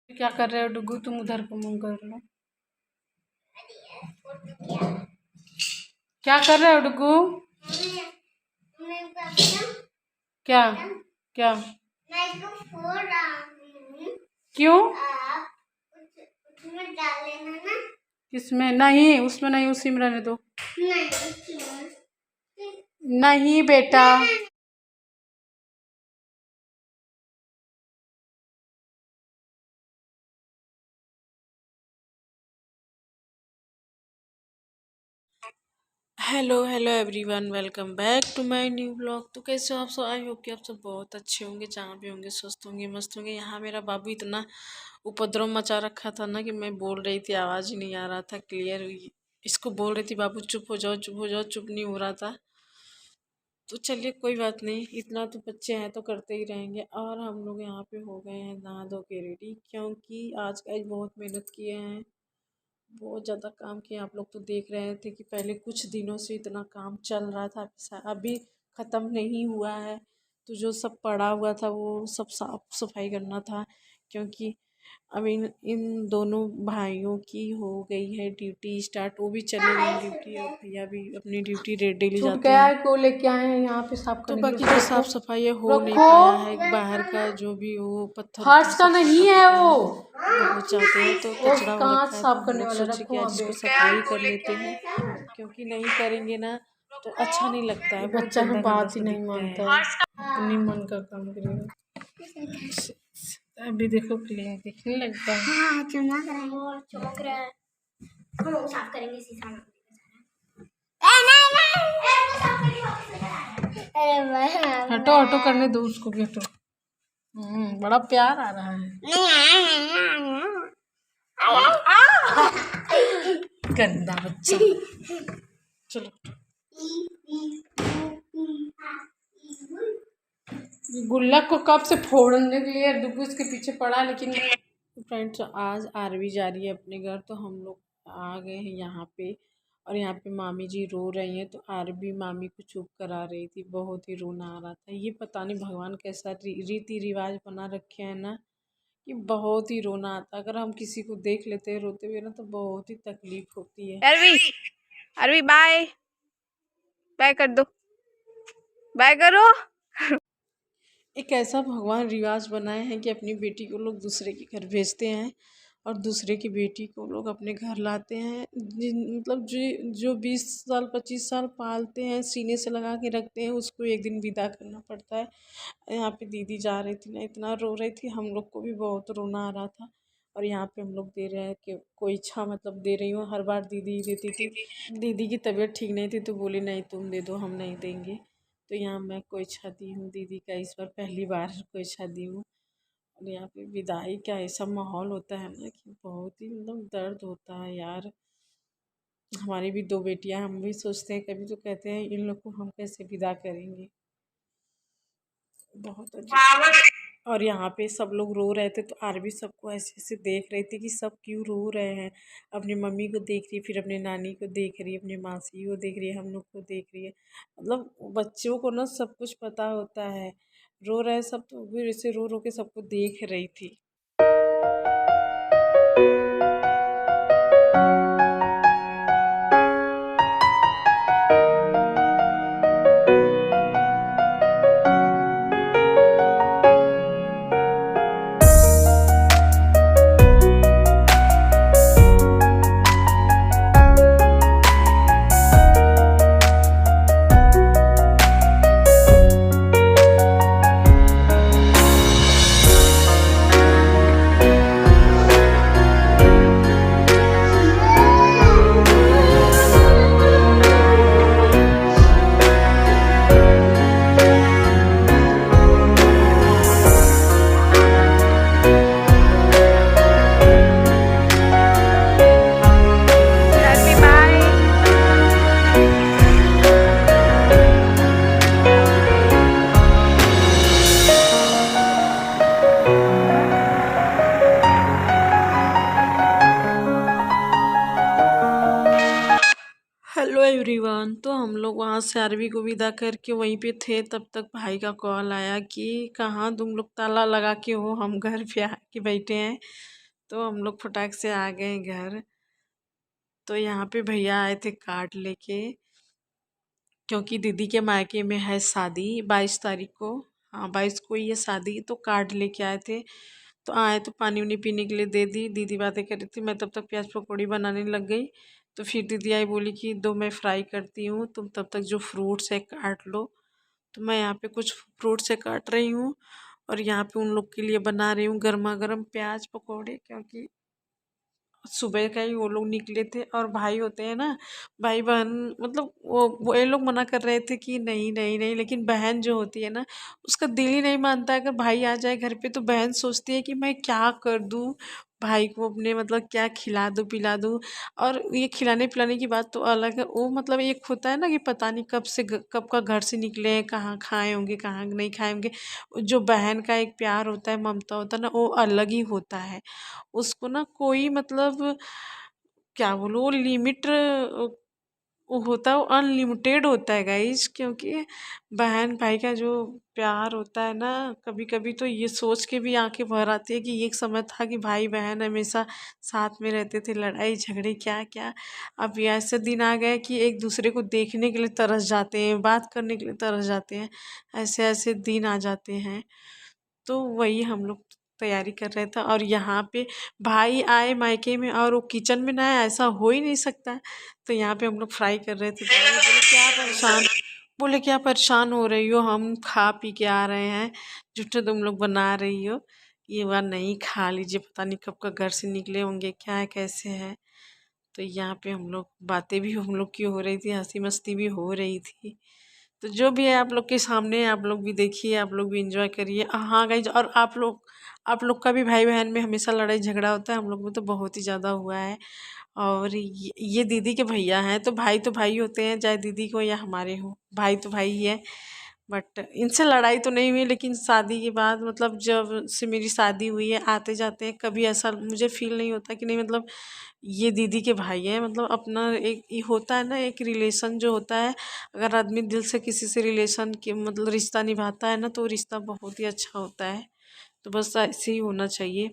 क्या कर रहे हो डुगू? तुम उधर को मुंह कर लो। क्या कर रहे हो डुगू? क्या क्या? क्यों? किसमें? नहीं, उसमें नहीं, उसी में रहने दो। नहीं बेटा। Hello hello everyone, welcome back to my new blog. तो कैसे हो आप सब? आई होप कि आप सब बहुत अच्छे होंगे, जहाँ भी होंगे स्वस्थ होंगे, मस्त होंगे। यहाँ मेरा बाबू इतना उपद्रव मचा रखा था ना कि मैं बोल रही थी, आवाज़ ही नहीं आ रहा था क्लियर। इसको बोल रही थी बाबू चुप हो जाओ, चुप हो जाओ, चुप नहीं हो रहा था। तो चलिए कोई बात नहीं, इतना तो बच्चे हैं तो करते ही रहेंगे। और हम लोग यहाँ पे हो गए हैं नहा धो के रेडी, क्योंकि आज बहुत मेहनत किए हैं, बहुत ज़्यादा काम किया। आप लोग तो देख रहे थे कि पहले कुछ दिनों से इतना काम चल रहा था, अभी ख़त्म नहीं हुआ है। तो जो सब पड़ा हुआ था वो सब साफ सफाई करना था, क्योंकि अब इन दोनों भाइयों की हो गई है ड्यूटी स्टार्ट। वो भी चले गए ड्यूटी और भैया भी अपनी ड्यूटी डेली जाते हैं। को लेके आए हैं यहाँ पे साफ करने। तो बाकी जो साफ सफाई हो नहीं पाया है, बाहर का जो भी वो पत्थर फर्श का नहीं है वो बहुत चाहते हैं, तो कचरा हो रखा है। साफ करने वाला सोचे कि आज इसको सफाई कर लेते हैं, क्योंकि नहीं करेंगे ना तो अच्छा नहीं लगता है। बच्चा ना बात ही नहीं मानता है, अपनी मन का काम करेगा। अभी देखो क्लियर दिखने लगता है। हाँ, चमक रहा है और चमक रहा है। हम साफ करेंगे शीशा में। हटो हटो करने दो उसको भी, हटो। बड़ा प्यार आ रहा है। गंदा बच्चा। चलो गुल्लक को कब से फोड़ने के लिए डुगू इसके पीछे पड़ा, लेकिन फ्रेंड्स आज आरवी जा रही है अपने घर, तो हम लोग आ गए हैं यहाँ पे। और यहाँ पे मामी जी रो रही हैं, तो आरवी मामी को चुप करा रही थी। बहुत ही रोना आ रहा था। ये पता नहीं भगवान कैसा रीति रिवाज बना रखे हैं ना कि बहुत ही रोना आता। अगर हम किसी को देख लेते हैं रोते हुए ना तो बहुत ही तकलीफ होती है। अरवी बाय बाय कर दो, बाय करो। एक ऐसा भगवान रिवाज बनाए हैं कि अपनी बेटी को लोग दूसरे के घर भेजते हैं और दूसरे की बेटी को लोग अपने घर लाते हैं। मतलब जो 20 साल 25 साल पालते हैं, सीने से लगा के रखते हैं, उसको एक दिन विदा करना पड़ता है। यहाँ पे दीदी जा रही थी ना, इतना रो रही थी, हम लोग को भी बहुत रोना आ रहा था। और यहाँ पे हम लोग दे रहे हैं कि कोई इच्छा मतलब दे रही हूँ। हर बार दीदी देती थी, दीदी की तबीयत ठीक नहीं थी तो बोली नहीं तुम दे दो, हम नहीं देंगे। तो यहाँ मैं कोई इच्छा दी हूँ दीदी का, इस बार पहली बार कोई इच्छा दी हूँ। और यहाँ पे विदाई का ऐसा माहौल होता है ना कि बहुत ही मतलब दर्द होता है यार। हमारी भी 2 बेटियां, हम भी सोचते हैं कभी तो कहते हैं इन लोग को हम कैसे विदा करेंगे। बहुत अच्छा। और यहाँ पे सब लोग रो रहे थे, तो आरबी सबको ऐसे ऐसे देख रही थी कि सब क्यों रो रहे हैं। अपनी मम्मी को देख रही है, फिर अपनी नानी को देख रही है, अपनी मासी को देख रही है, हम लोग को देख रही है। मतलब बच्चों को ना सब कुछ पता होता है। रो रहे सब तो फिर ऐसे रो रो के सबको देख रही थी। हेलो एवरीवन, तो हम लोग वहाँ से आरवी को विदा करके वहीं पे थे, तब तक भाई का कॉल आया कि कहाँ तुम लोग ताला लगा के हो, हम घर पे आके बैठे हैं। तो हम लोग फटाक से आ गए घर। तो यहाँ पे भैया आए थे कार्ड लेके, क्योंकि दीदी के मायके में है शादी 22 तारीख को। हाँ 22 को ही है शादी, तो कार्ड लेके आए थे। तो आए तो पानी उनी पीने के लिए दे दी। दीदी बातें कर रही थी, मैं तब तक प्याज पकौड़ी बनाने लग गई। तो फिर दीदी आई, बोली कि दो मैं फ्राई करती हूँ, तुम तब तक जो फ्रूट्स है काट लो। तो मैं यहाँ पे कुछ फ्रूट्स से काट रही हूँ और यहाँ पे उन लोग के लिए बना रही हूँ गर्मा गर्म प्याज पकौड़े, क्योंकि सुबह का ही वो लोग निकले थे। और भाई होते हैं ना, भाई बहन, मतलब वो ये लोग मना कर रहे थे कि नहीं नहीं नहीं, लेकिन बहन जो होती है ना, उसका दिल ही नहीं मानता। अगर भाई आ जाए घर पे तो बहन सोचती है कि मैं क्या कर दूँ भाई को अपने, मतलब क्या खिला दूँ पिला दूँ। और ये खिलाने पिलाने की बात तो अलग है, वो मतलब एक होता है ना कि पता नहीं कब से कब का घर से निकले हैं, कहाँ खाए होंगे कहाँ नहीं खाए होंगे। जो बहन का एक प्यार होता है, ममता होता है ना, वो अलग ही होता है। उसको ना कोई मतलब क्या बोलूँ, वो लिमिट वो होता है, वो अनलिमिटेड होता है गाइज। क्योंकि बहन भाई का जो प्यार होता है ना, कभी कभी तो ये सोच के भी आंखें भर आती है कि एक समय था कि भाई बहन हमेशा साथ में रहते थे, लड़ाई झगड़े क्या क्या। अब ये ऐसे दिन आ गए कि एक दूसरे को देखने के लिए तरस जाते हैं, बात करने के लिए तरस जाते हैं, ऐसे ऐसे दिन आ जाते हैं। तो वही हम लोग तैयारी कर रहे थे। और यहाँ पे भाई आए मायके में और वो किचन में ना आए, ऐसा हो ही नहीं सकता। तो यहाँ पे हम लोग फ्राई कर रहे थे। तो बोले क्या परेशान हो रही हो, हम खा पी के आ रहे हैं, झूठे तुम लोग बना रही हो। ये बार नहीं, खा लीजिए, पता नहीं कब का घर से निकले होंगे, क्या है कैसे है। तो यहाँ पे हम लोग बातें भी हम लोग की हो रही थी, हंसी मस्ती भी हो रही थी। तो जो भी है आप लोग के सामने है, आप लोग भी देखिए, आप लोग भी इंजॉय करिए। हाँ गाइज, और आप लोग का भी भाई बहन में हमेशा लड़ाई झगड़ा होता है, हम लोग में तो बहुत ही ज़्यादा हुआ है। और ये दीदी के भैया हैं, तो भाई होते हैं, चाहे दीदी को या हमारे हो, भाई तो भाई ही है। बट इनसे लड़ाई तो नहीं हुई, लेकिन शादी के बाद, मतलब जब से मेरी शादी हुई है, आते जाते हैं, कभी ऐसा मुझे फील नहीं होता कि नहीं, मतलब ये दीदी के भाई हैं। मतलब अपना एक ये होता है ना, एक रिलेशन जो होता है, अगर आदमी दिल से किसी से रिलेशन के मतलब रिश्ता निभाता है ना, तो रिश्ता बहुत ही अच्छा होता है। तो बस ऐसे ही होना चाहिए।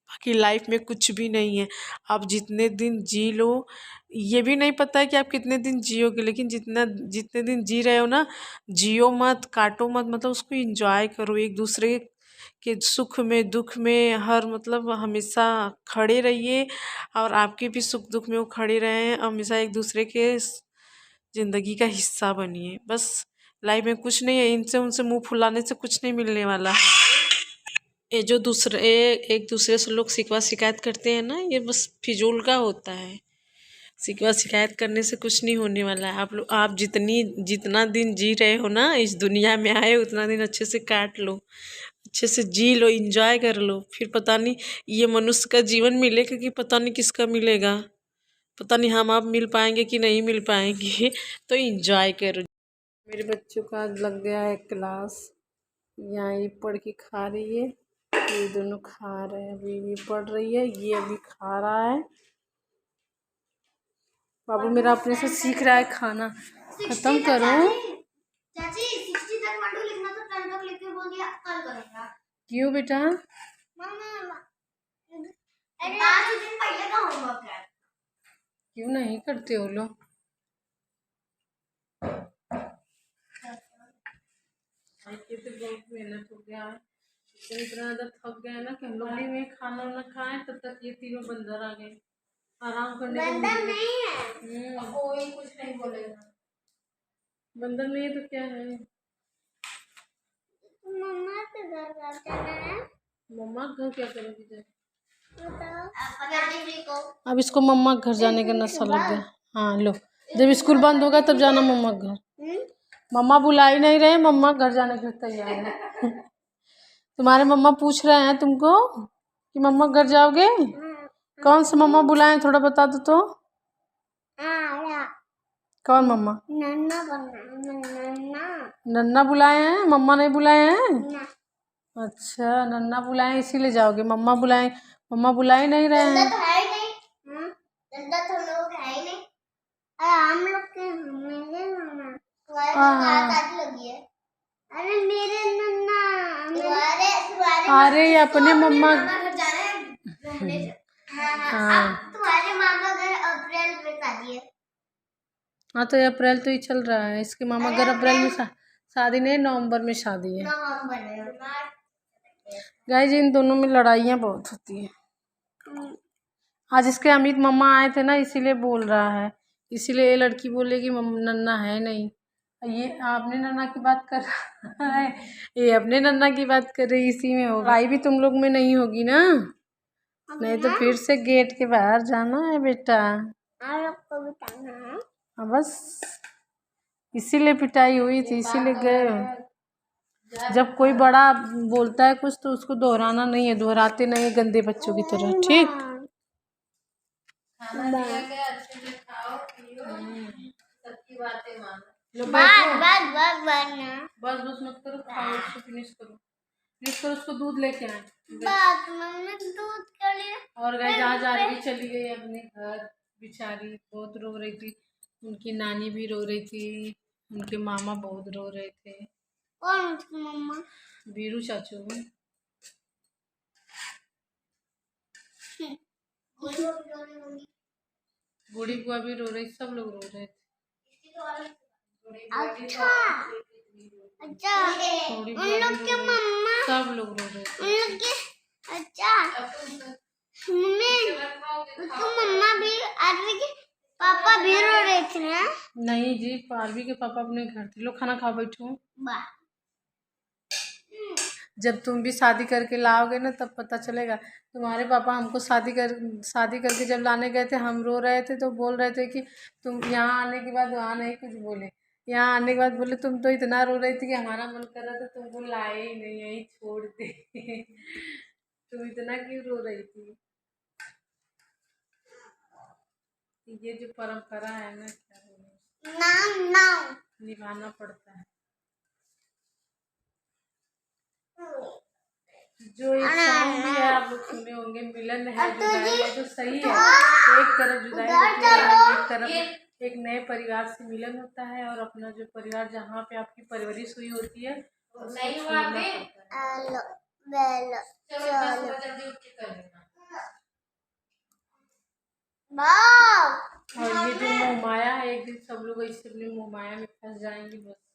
बाकी लाइफ में कुछ भी नहीं है, आप जितने दिन जी लो, ये भी नहीं पता है कि आप कितने दिन जियोगे, लेकिन जितने दिन जी रहे हो ना, जियो मत, काटो मत, मतलब उसको एंजॉय करो। एक दूसरे के सुख में दुख में हर मतलब हमेशा खड़े रहिए, और आपके भी सुख दुख में वो खड़े रहें, हमेशा एक दूसरे के ज़िंदगी का हिस्सा बनिए। बस लाइफ में कुछ नहीं है, इनसे उनसे मुंह फुलाने से कुछ नहीं मिलने वाला है। ये जो दूसरे एक दूसरे से लोग शिकवा शिकायत करते हैं ना, ये बस फिजूल का होता है। शिकवा शिकायत करने से कुछ नहीं होने वाला है। आप जितना दिन जी रहे हो ना, इस दुनिया में आए उतना दिन अच्छे से काट लो, अच्छे से जी लो, इंजॉय कर लो। फिर पता नहीं ये मनुष्य का जीवन मिलेगा कि पता नहीं किसका मिलेगा, पता नहीं हम आप मिल पाएंगे कि नहीं मिल पाएंगे। तो इंजॉय करो। मेरे बच्चों का आज लग गया है क्लास, यहाँ ये पढ़ के खा रही है, ये दोनों खा रहे हैं। अभी ये पढ़ रही है, ये अभी खा रहा है। बाबू मेरा अपने से सीख रहा है खाना। खत्म करो। चाची 60 तक मंडू लिखना, तो 10 तक लिख के बोल दिया कल करूंगा। क्यों बेटा? मम्मा 5 दिन पहले का होमवर्क है। क्यों नहीं करते हो लोग? बहुत मेहनत हो गया है, इतना ज़्यादा थक गए ना कि हम लोग भी खाना वाना खाएं, तब तक ये तीनों बंदर आ गए। आराम करने को बंदर नहीं है, कोई कुछ नहीं बोलेगा। बंदर नहीं है तो क्या है? मम्मा के घर जाना है। मम्मा घर क्या करोगी जब? अब इसको मम्मा घर जाने का नशा लग गया। हाँ लो, जब स्कूल बंद होगा तब जाना मम्मा घर। मम्मा बुला ही नहीं रहे, मम्मा घर जाने के लिए तैयार है। तुम्हारे मम्मा पूछ रहे हैं तुमको कि मम्मा घर जाओगे? कौन से मम्मा बुलाए, थोड़ा बता दो तो। कौन मम्मा? नन्ना बुलाए हैं, मम्मा नहीं बुलाए हैं। अच्छा, नन्ना बुलाए इसीलिए जाओगे, मम्मा बुलाए नहीं रहे हैं। तो है ही नहीं, तो लोग है ही नहीं। हम लोग के मेरे मम्मा लगी है। अरे मेरे नन्ना, अरे अपने मम्मा हाँ, तुम्हारे मामा घर अप्रैल में शादी है। हाँ तो ये अप्रैल तो ही चल रहा है, इसके मामा घर अप्रैल में शादी नहीं, नवंबर में शादी है। नवंबर में। गाइस इन दोनों में लड़ाइयाँ बहुत होती है। आज इसके अमित मम्मा आए थे ना, इसीलिए बोल रहा है, इसीलिए ये लड़की बोलेगी नन्ना है नहीं, ये अपने नन्ना की बात कर रहा है, ये अपने नन्ना की बात कर रही, इसी में होगा। भाई भी तुम लोग में नहीं होगी ना, नहीं तो फिर से गेट के बाहर जाना है बेटा। आप लोग को बताना है। हाँ बस इसीलिए पिटाई हुई थी, इसीलिए गए। जब कोई बड़ा बोलता है कुछ तो उसको दोहराना नहीं है, दोहराते नहीं है गंदे बच्चों की तरह, ठीक। खाना दिया गया, अच्छे से खाओ पियो, सबकी बातें मानो। बस बस मत करो, खाओ, उसको फिनिश करो, फिनिश करो, उसको दूध लेके आए। दूध के लिए। और गाइस आज आरवी चली गई अपने घर, बेचारी बहुत रो रही थी, उनकी नानी भी रो रही थी, उनके मामा बहुत रो रहे थे। कौन उसकी मम्मा? बीरू चाचू। बूढ़ी बुआ भी रो रही, सब लोग रो रहे थे। अच्छा अच्छा, उन लोग के मम्मा, सब लोग रो रहे थे। उन लोग के, अच्छा मम्मी, उसकी मम्मा भी, आरवी के पापा भी रो रहे थे ना? नहीं जी, आरवी के पापा अपने घर थे। लोग खाना खा बैठो। जब तुम भी शादी करके लाओगे ना तब पता चलेगा। तुम्हारे पापा हमको शादी करके जब लाने गए थे, हम रो रहे थे तो बोल रहे थे कि तुम यहाँ आने के बाद वहाँ नहीं कुछ बोले, यहाँ आने के बाद बोले तुम तो इतना रो रही थी कि हमारा मन कर रहा था तुमको लाए ही नहीं, यही छोड़ दे। तुम इतना क्यों रो रही थी। ये जो परंपरा है ना, क्या निभाना पड़ता है। जो एक सॉन्ग भी है, आप लोग सुने होंगे, मिलन है जुदाई है, तो सही है। एक तरफ जुदाई होती है, एक तरफ एक नए परिवार से मिलन होता है, और अपना जो परिवार जहाँ पे आपकी परवरिश हुई होती है उसको छोड़ना पड़ता है। और ये जो मोह माया है, एक दिन सब लोग ऐसे अपने मोह माया में फंस जाएंगे बस।